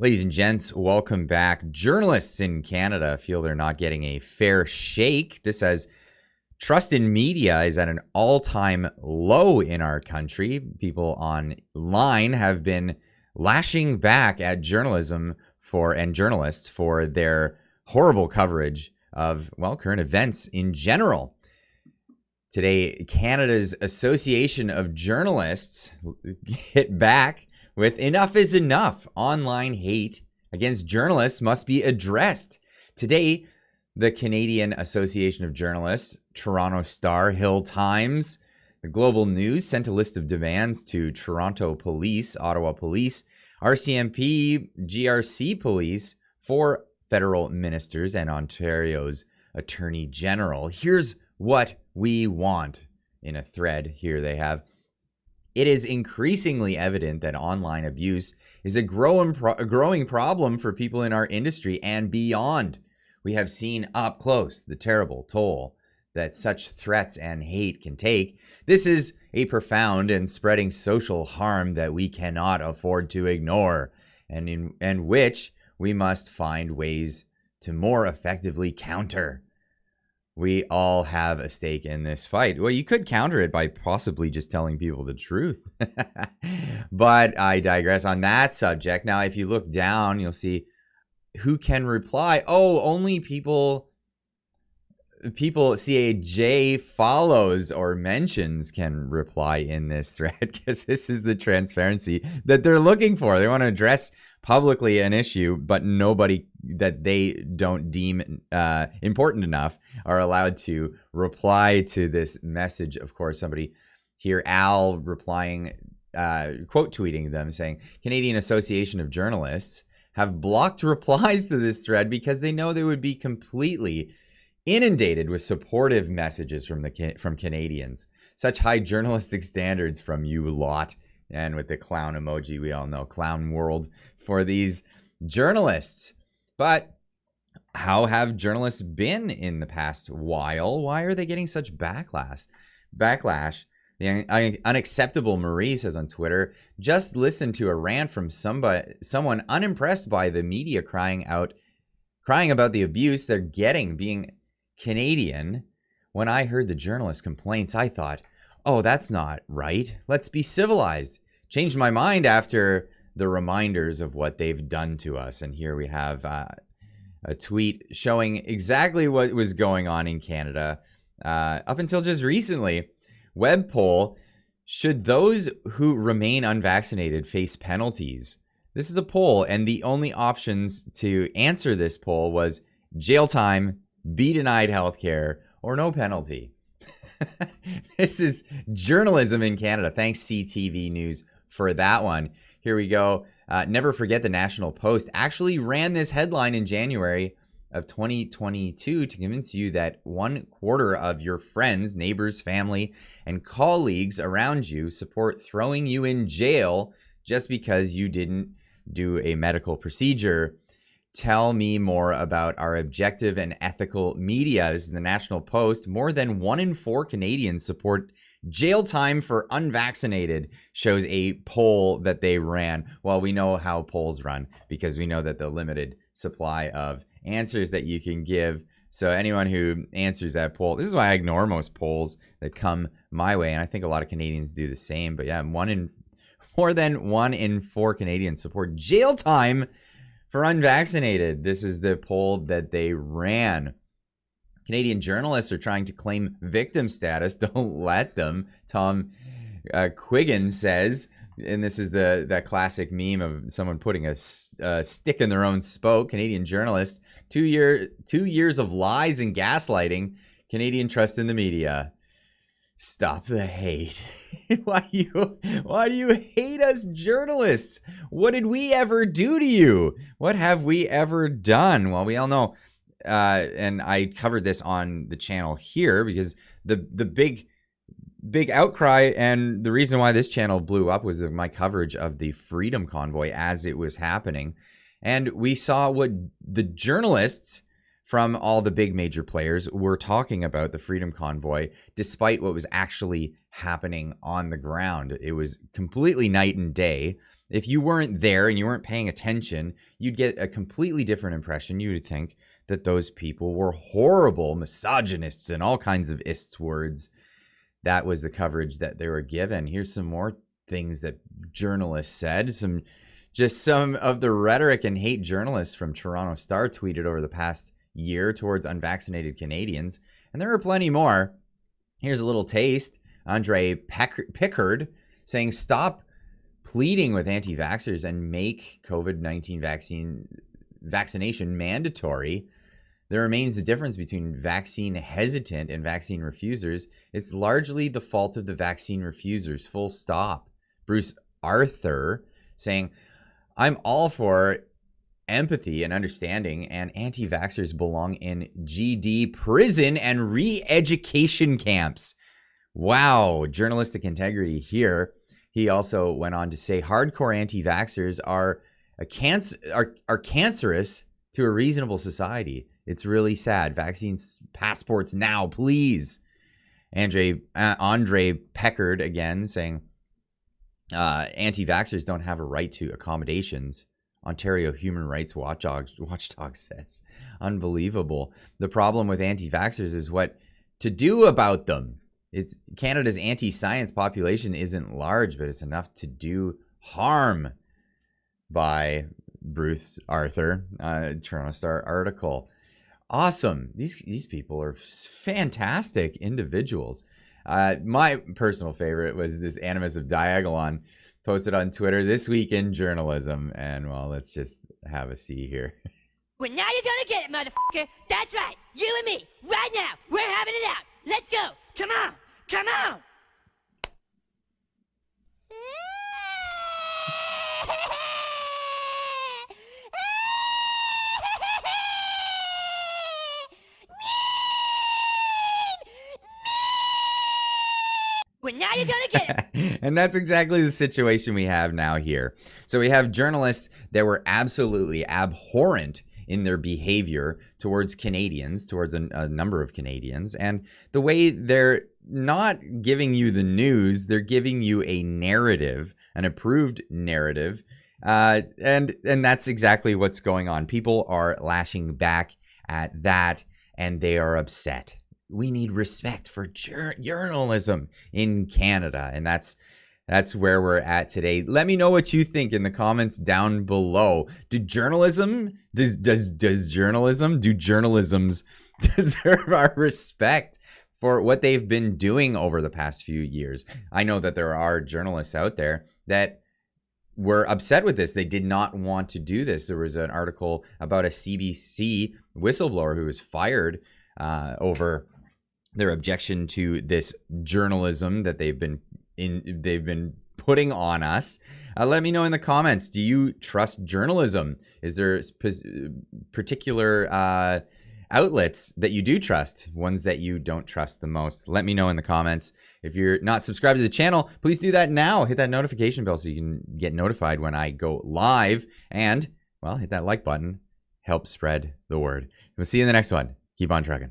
Ladies and gents, welcome back. Journalists in Canada feel they're not getting a fair shake. This says trust in media is at an all-time low in our country. People online have been lashing back at journalism and journalists for their horrible coverage of, well, current events in general. Today, Canada's Association of Journalists hit back with "Enough is enough. Online hate against journalists must be addressed." Today, the Canadian Association of Journalists, Toronto Star, Hill Times, the Global News sent a list of demands to Toronto Police, Ottawa Police, RCMP, GRC Police, 4 federal ministers, and Ontario's Attorney General. Here's what we want. In a thread here they have: "It is increasingly evident that online abuse is a growing problem for people in our industry and beyond. We have seen up close the terrible toll that such threats and hate can take. This is a profound and spreading social harm that we cannot afford to ignore, and which we must find ways to more effectively counter. We all have a stake in this fight." Well, you could counter it by possibly just telling people the truth. But I digress on that subject. Now, if you look down, you'll see who can reply. Oh, only people CAJ follows or mentions can reply in this thread, because this is the transparency that they're looking for. They want to address publicly an issue, but nobody that they don't deem important enough are allowed to reply to this message. Of course, somebody here, Al, replying, quote tweeting them saying, "Canadian Association of Journalists have blocked replies to this thread because they know they would be completely inundated with supportive messages from Canadians. Such high journalistic standards from you lot." And with the clown emoji, we all know, clown world for these journalists. But how have journalists been in the past while? Why are they getting such backlash? The unacceptable Marie says on Twitter, "Just listen to a rant from someone unimpressed by the media crying about the abuse they're getting being Canadian. When I heard the journalist complaints, I thought, oh, that's not right. Let's be civilized. Changed my mind after the reminders of what they've done to us." And here we have a tweet showing exactly what was going on in Canada up until just recently. Web poll: should those who remain unvaccinated face penalties? This is a poll, and the only options to answer this poll was jail time, be denied healthcare, or no penalty. This is journalism in Canada. Thanks, CTV News, for that one. Here we go. Never forget the National Post actually ran this headline in January of 2022 to convince you that 1/4 of your friends, neighbors, family, and colleagues around you support throwing you in jail just because you didn't do a medical procedure. Tell me more about our objective and ethical media. This is the National Post. More than 1 in 4 Canadians support jail time for unvaccinated, shows a poll that they ran. Well, we know how polls run because we know that the limited supply of answers that you can give. So anyone who answers that poll, this is why I ignore most polls that come my way, and I think a lot of Canadians do the same. But yeah, more than 1 in 4 Canadians support jail time for unvaccinated. This is the poll that they ran. Canadian journalists are trying to claim victim status. Don't let them. Tom Quiggin says, and this is that classic meme of someone putting a stick in their own spoke. Canadian journalists, 2 years of lies and gaslighting. Canadian trust in the media. Stop the hate. Why do you hate us journalists? What did we ever do to you? What have we ever done? Well, we all know, and I covered this on the channel here because the big outcry and the reason why this channel blew up was my coverage of the Freedom Convoy as it was happening. And we saw what the journalists from all the big major players were talking about the Freedom Convoy, despite what was actually happening on the ground. It was completely night and day. If you weren't there and you weren't paying attention, you'd get a completely different impression. You would think that those people were horrible misogynists and all kinds of ists words. That was the coverage that they were given. Here's some more things that journalists said. Some of the rhetoric and hate journalists from Toronto Star tweeted over the past year towards unvaccinated Canadians. And there are plenty more. Here's a little taste. Andre Pickard saying, stop pleading with anti-vaxxers and make COVID-19 vaccination mandatory. There remains the difference between vaccine hesitant and vaccine refusers. It's largely the fault of the vaccine refusers, full stop. Bruce Arthur saying, I'm all for empathy and understanding, and anti-vaxxers belong in GD prison and re-education camps. Wow, journalistic integrity here. He also went on to say hardcore anti-vaxxers are cancerous to a reasonable society. It's really sad. Vaccines passports now, please. Andre Pickard again saying anti-vaxxers don't have a right to accommodations. Ontario Human Rights Watchdog says. Unbelievable. The problem with anti-vaxxers is what to do about them. Canada's anti-science population isn't large, but it's enough to do harm. By Bruce Arthur, Toronto Star article. Awesome. These people are fantastic individuals. My personal favorite was this Animus of Diagolon posted on Twitter, this week in journalism. And, well, let's just have a see here. Well, now you're gonna get it, motherfucker. That's right. You and me. Right now. We're having it out. Let's go. Come on. Come on. Well, now you're gonna get it. And that's exactly the situation we have now here. So we have journalists that were absolutely abhorrent in their behavior towards Canadians, towards a number of Canadians. And the way they're not giving you the news, they're giving you a narrative, an approved narrative. And that's exactly what's going on. People are lashing back at that, and they are upset. We need respect for journalism in Canada, and that's where we're at today. Let me know what you think in the comments down below. Do journalisms deserve our respect for what they've been doing over the past few years? I know that there are journalists out there that were upset with this. They did not want to do this. There was an article about a CBC whistleblower who was fired over their objection to this journalism that they've been putting on us. Let me know in the comments. Do you trust journalism? Is there particular outlets that you do trust, ones that you don't trust the most? Let me know in the comments. If you're not subscribed to the channel, please do that now. Hit that notification bell so you can get notified when I go live. And, well, hit that like button. Help spread the word. We'll see you in the next one. Keep on trucking.